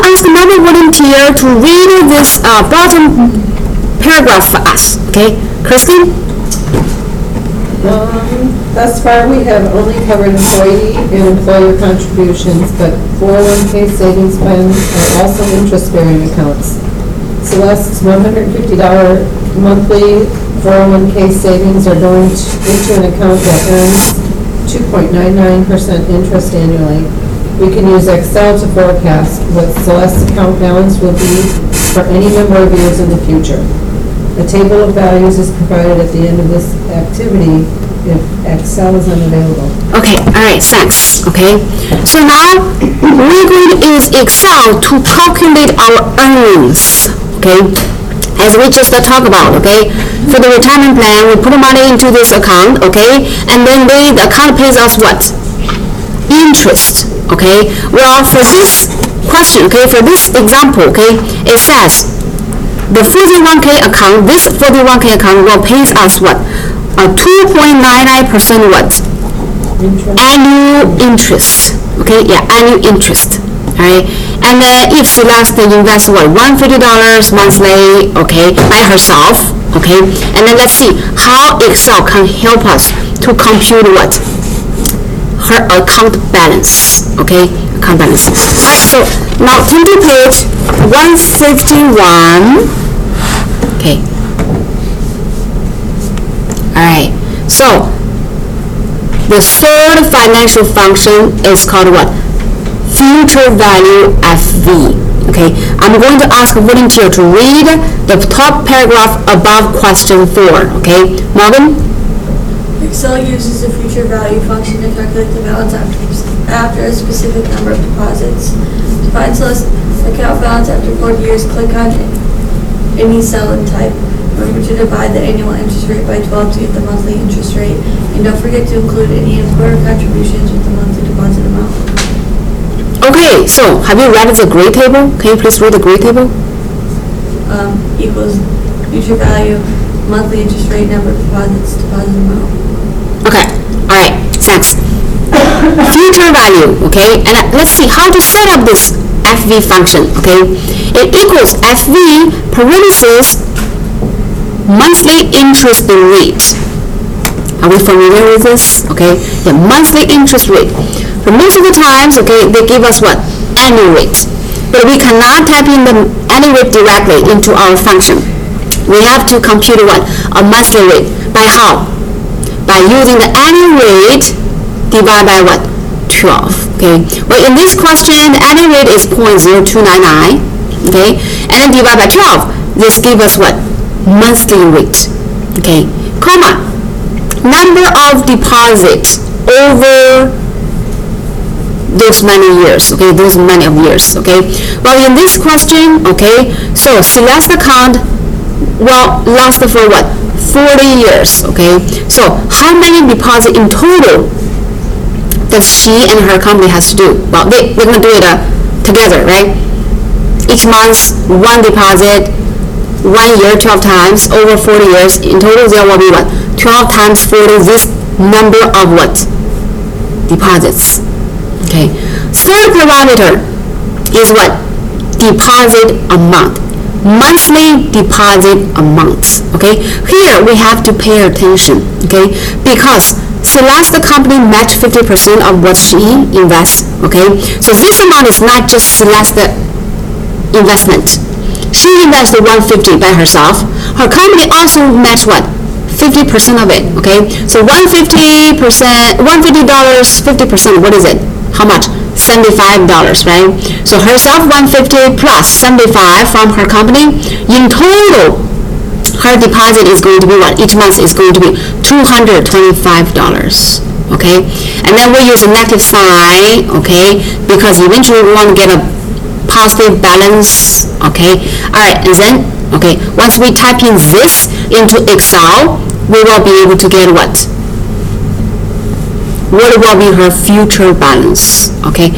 to ask another volunteer to read this bottom paragraph for us. Okay, Christine? Thus far, we have only covered employee and employer contributions, but 401k savings plans are also interest-bearing accounts. Celeste's $150 monthly 401k savings are going into an account that earns 2.99% interest annually. We can use Excel to forecast what Celeste's account balance will be for any number of years in the future. A table of values is provided at the end of this activity if Excel is unavailable. Okay, all right, thanks. Okay, so now we're going to use Excel to calculate our earnings. Okay, as we just talked about. Okay, for the retirement plan, we put money into this account. Okay, and then the account pays us what? Interest. Okay, well, for this question, okay, for this example, okay, it says the 41k account, this 41k account will pay us what? A 2.99% what? Annual interest. Okay, yeah, annual interest. All right, and if she lets the invest what? $150 monthly, okay, by herself. Okay, and then let's see how Excel can help us to compute what? Her account balance. Okay, account balance. All right, so now turn to page 151. Okay. All right. So the third financial function is called what? Future value FV. Okay. I'm going to ask a volunteer to read the top paragraph above question 4. Okay, Morgan. Excel uses the future value function to calculate the balance after a specific number of deposits. To find Celeste's account balance after 40 years, click on any cell and type. Remember to divide the annual interest rate by 12 to get the monthly interest rate. And don't forget to include any employer contributions with the monthly deposit amount. Okay, so have you read the grade table? Can you please read the grade table? Equals future value, monthly interest rate, number of deposits, deposit amount. Okay, all right, thanks. Future value, okay, and let's see how to set up this FV function, okay. It equals FV parentheses monthly interest rate. Are we familiar with this? Okay, the monthly interest rate. For most of the times, okay, they give us what? Annual rate. But we cannot type in the annual rate directly into our function. We have to compute what? A monthly rate. By how? By using the annual rate divided by what? 12. Okay. Well, in this question, the annual rate is 0.0299. Okay. And then divided by 12. This gives us what? Monthly rate. Okay. Comma. Number of deposits over those many years. Okay. Those many of years. Okay. Well, in this question, okay, so Celeste account will last for what? 40 years. Okay. So how many deposits in total that she and her company has to do? Well, they're going to do it together, right? Each month, one deposit, 1 year, 12 times, over 40 years. In total, there will be what? 12 times 40, this number of what? Deposits. Okay. Third parameter is what? Deposit amount. Monthly deposit amount. Okay. Here we have to pay attention. Okay. Because Celeste company match 50% of what she invests. Okay. So this amount is not just Celeste investment. She invested $150 by herself. Her company also match what? 50% of it. Okay. So $150, 50%. What is it? How much? $75, right? So herself 150 plus 75 from her company. In total, her deposit is going to be what? Each month is going to be $225. Okay, and then we use a negative sign. Okay, because eventually we want to get a positive balance. Okay, all right, and then okay, once we type in this into Excel, we will be able to get what? What will be her future balance? Okay,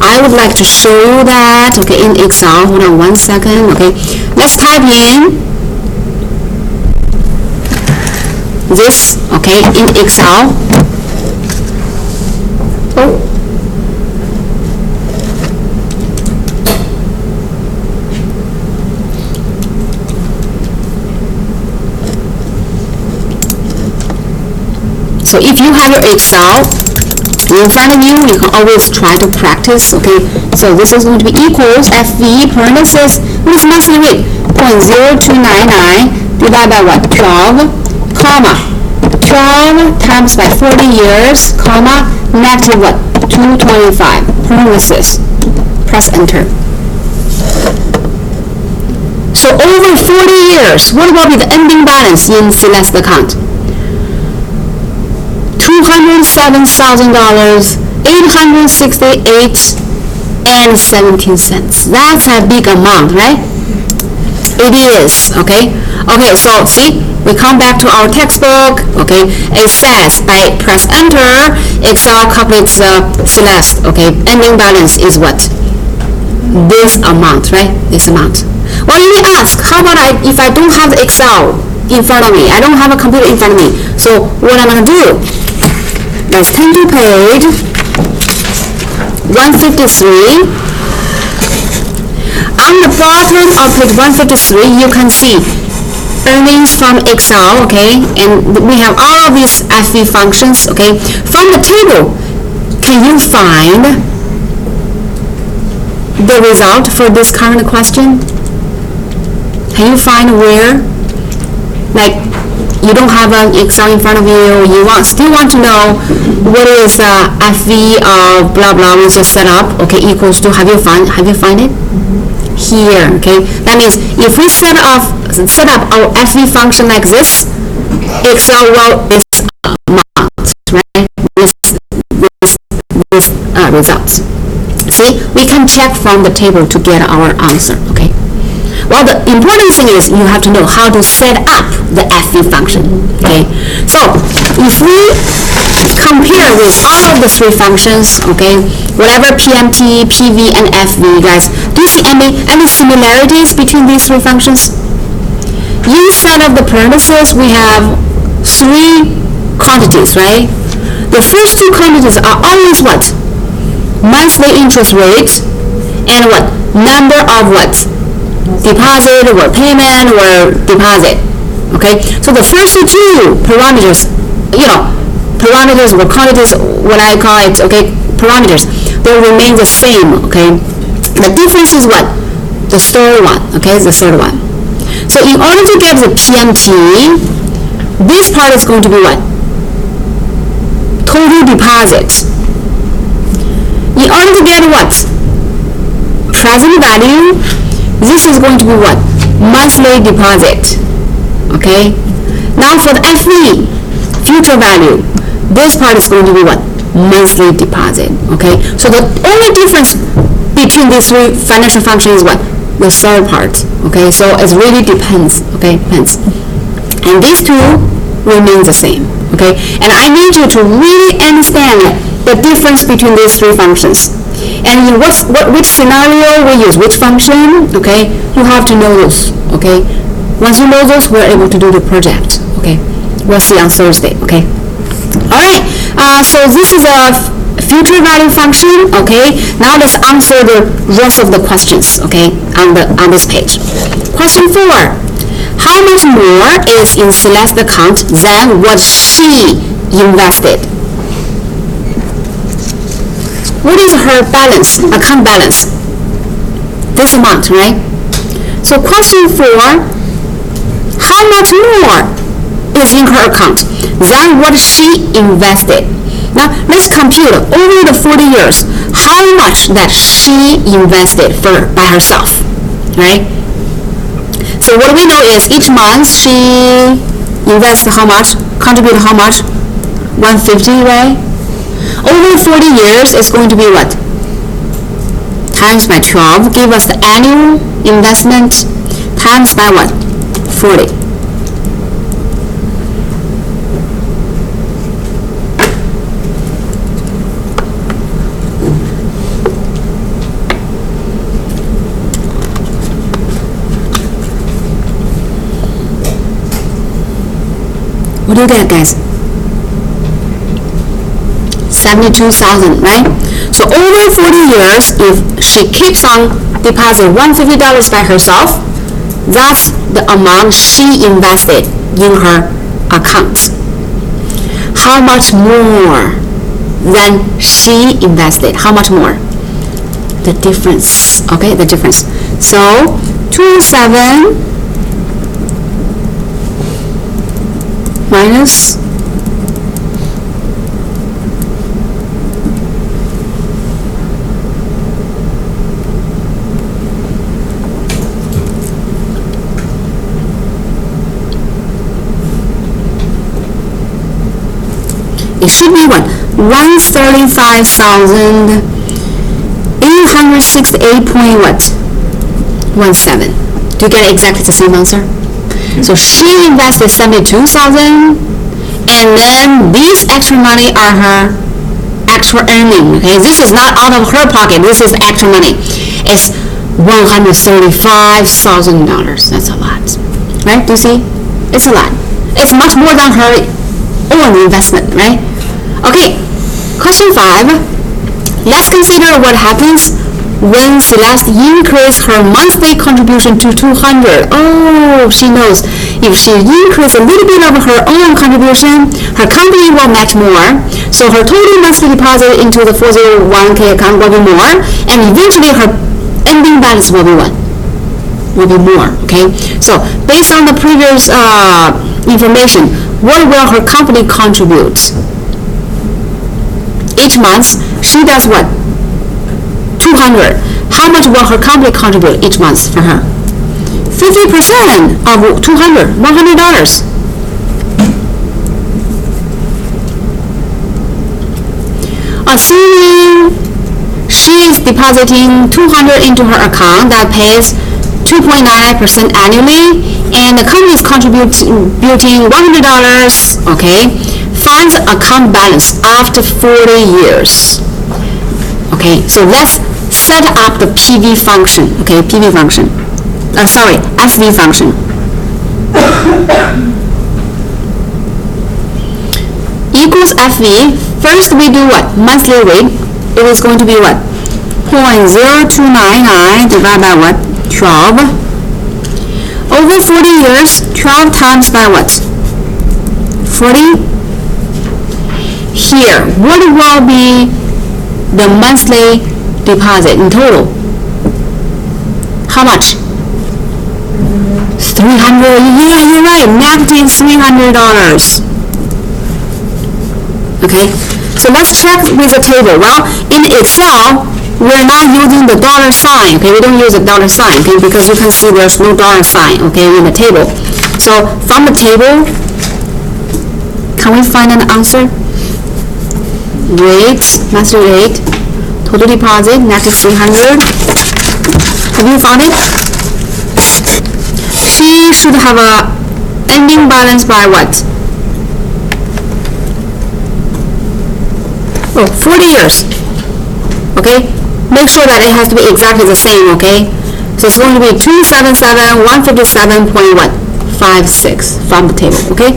I would like to show you that. Okay, in Excel, hold on 1 second. Okay, let's type in this. Okay, in Excel. So if you have your Excel in front of you, you can always try to practice, okay? So this is going to be equals FV parenthesis, what is monthly rate? 0.0299 divided by what? 12, comma. 12 times by 40 years, comma, negative what? 225, parenthesis. Press enter. So over 40 years, what will be the ending balance in Celeste account? $207,000, $868.17. That's a big amount, right? It is, okay? Okay, so see, we come back to our textbook, okay? It says, I press enter, Excel calculates Celeste, okay? Ending balance is what? This amount, right? This amount. Well, you may ask, how about if I don't have the Excel in front of me? I don't have a computer in front of me. So what I'm going to do? Let's turn to page 153. On the bottom of page 153, you can see earnings from Excel, okay? And we have all of these FV functions, okay? From the table, can you find the result for this current question? Can you find where? Like, you don't have an Excel in front of you, still want to know what is FV of blah blah we just set up, okay, equals to, have you found it? Here, okay? That means if we set up our FV function like this, Excel will this amount, right? This results. See, we can check from the table to get our answer, okay? Well, the important thing is you have to know how to set up the FV function, okay? So, if we compare with all of the three functions, okay, whatever PMT, PV, and FV, guys, do you see any similarities between these three functions? Inside of the parentheses, we have three quantities, right? The first two quantities are always what? Monthly interest rate and what? Number of what? Deposit or payment or deposit. Okay, so the first two parameters, parameters or quantities, what I call it, okay, parameters, they remain the same, okay. The difference is what? The third one, okay, the third one. So in order to get the PMT, this part is going to be what? Total deposit. In order to get what? Present value, this is going to be what? Monthly deposit. Okay? Now for the FV, future value, this part is going to be what? Monthly deposit. Okay? So the only difference between these three financial functions is what? The third part. Okay? So it really depends. Okay? Depends. And these two remain the same. Okay? And I need you to really understand the difference between these three functions. And in which scenario we use which function, okay, you have to know those, okay. Once you know those, we're able to do the project, okay. We'll see on Thursday, okay. Alright, so this is a future value function, okay. Now let's answer the rest of the questions, okay, on this page. Question 4. How much more is in Celeste's account than what she invested? What is her balance, account balance? This amount, right? So question 4, how much more is in her account than what she invested? Now, let's compute over the 40 years, how much that she invested by herself, right? So what we know is each month she invests how much, contribute how much? 150, right? Over 40 years is going to be what? Times by 12, give us the annual investment, times by what? 40. What do you get, guys? 72,000, right? So over 40 years, if she keeps on depositing $150 by herself, that's the amount she invested in her account. how much more than she invested? How much more? The difference, okay, the difference. So 207 minus it should be what? 135,868 point what? 17. Do you get exactly the same answer? So she invested 72,000, and then these extra money are her actual earning. Okay, this is not out of her pocket. This is actual money. It's $135,000. That's a lot, right? Do you see? It's a lot. It's much more than her own investment, right? Okay, question 5. Let's consider what happens when Celeste increases her monthly contribution to 200. Oh, she knows if she increases a little bit of her own contribution, her company will match more. So her total monthly deposit into the 401k account will be more, and eventually her ending balance will be what? Will be more, okay? So based on the previous information, what will her company contribute? Each month, she does what? 200. How much will her company contribute each month for her? 50% of 200, $100. Assuming she is depositing 200 into her account that pays 2.99% annually, and the company is contributing $100, okay? Finds account balance after 40 years. Okay, so let's set up the PV function, okay, PV function. FV function. Equals FV. First we do what? Monthly rate. It is going to be what? 0.0299 divided by what? 12. Over 40 years, 12 times by what? 40. Here, what will be the monthly deposit in total? How much? 300. Yeah, you're right. Negative $300. Okay, so let's check with the table. Well, in Excel, we're not using the dollar sign. Okay, we don't use the dollar sign. Okay, because you can see there's no dollar sign. Okay, in the table. So from the table, can we find an answer? Rate, monthly rate, total deposit, negative 300. Have you found it? She should have a ending balance by what? Oh, 40 years. Okay? Make sure that it has to be exactly the same, okay? So it's going to be 277, 157.56 from the table, okay?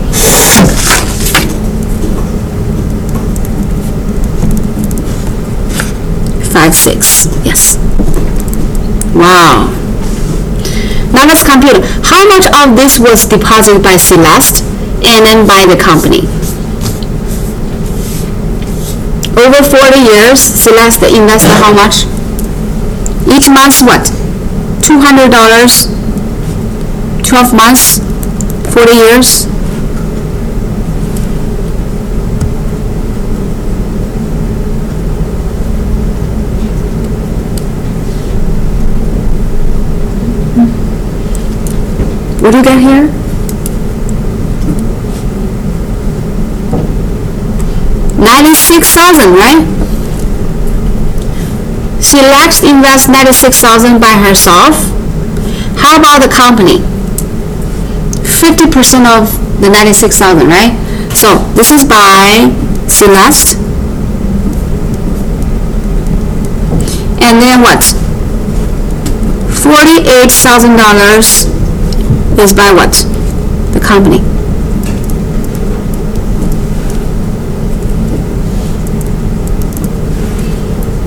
56, yes. Wow. Now let's compute. How much of this was deposited by Celeste and then by the company? Over 40 years, Celeste invested how much? Each month what? $200, 12 months, 40 years. What do you get here? $96,000, right? Celeste invests $96,000 by herself. How about the company? 50% of the $96,000, right? So this is by Celeste. And then what? $48,000 is by what? The company.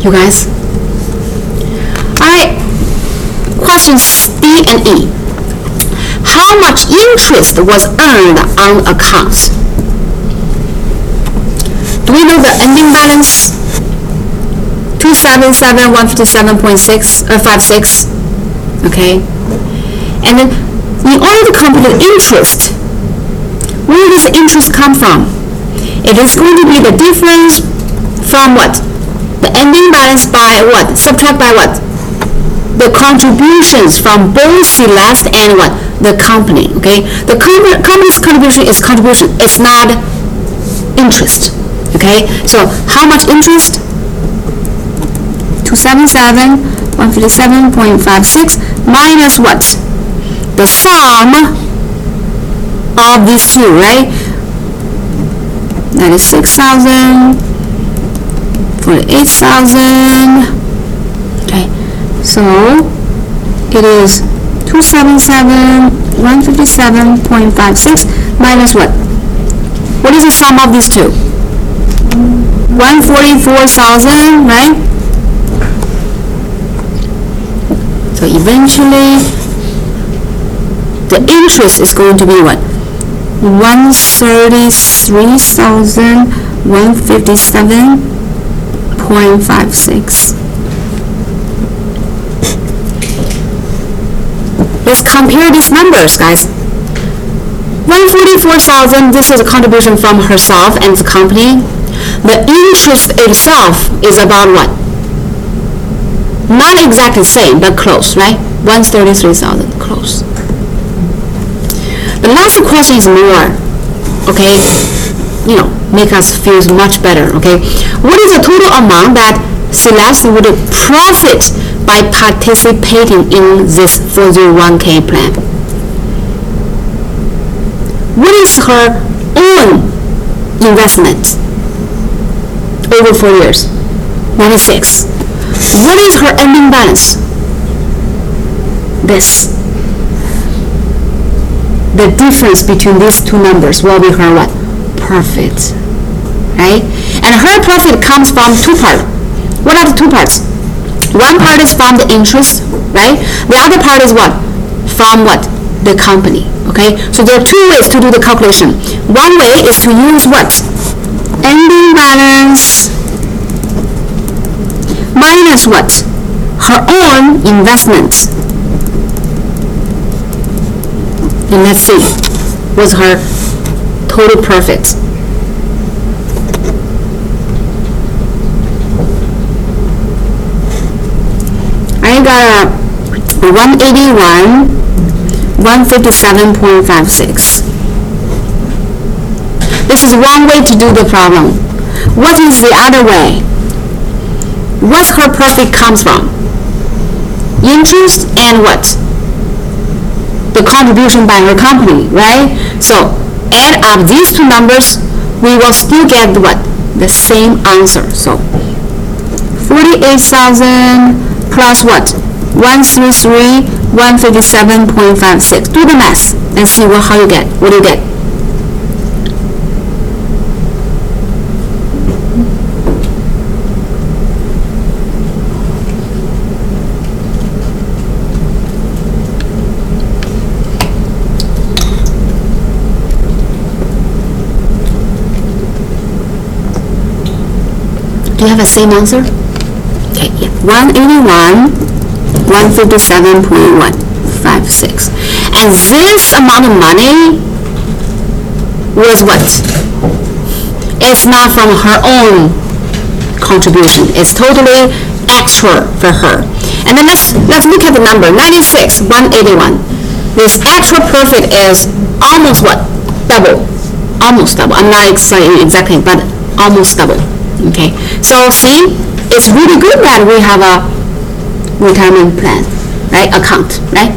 You guys? Alright. Questions D and E. How much interest was earned on accounts? we know the ending balance? 277,157.56, okay? And then in order to compute the interest, where does the interest come from? It is going to be the difference from what? The ending balance by what? Subtract by what? The contributions from both Celeste and what? The company, okay? The company's contribution is contribution. It's not interest, okay? So how much interest? 277,157.56 minus what? The sum of these two, right? That is 6,000, 48,000. Okay, so it is 277,157.56 minus what? What is the sum of these two? 144,000, right? So eventually, the interest is going to be what? 133,157.56. Let's compare these numbers, guys. 144,000, this is a contribution from herself and the company. The interest itself is about what? Not exactly the same, but close, right? 133,000, close. The last question is more, okay? Make us feel much better, okay? What is the total amount that Celeste would profit by participating in this 401k plan? What is her own investment over 4 years? 96. What is her ending balance? This. The difference between these two numbers will be her what? Profit. Right? And her profit comes from two parts. What are the two parts? One part is from the interest, right? The other part is what? From what? The company. Okay? So there are two ways to do the calculation. One way is to use what? Ending balance minus what? Her own investment. And let's see, what's her total profit? I got 181, 157.56. This is one way to do the problem. What is the other way? What's her profit comes from? Interest and what? The contribution by her company, right? So add up these two numbers, we will still get what? The same answer. So 48,000 plus what? 133,157.56. Do the math and see how you get. What do you get? Do you have the same answer? Okay, yeah. 181, 157.156. And this amount of money was what? It's not from her own contribution. It's totally extra for her. And then let's look at the number. 96, 181. This extra profit is almost what? Double. Almost double. I'm not saying exactly, but almost double. Okay, so see, it's really good that we have a retirement plan, right? Account, right?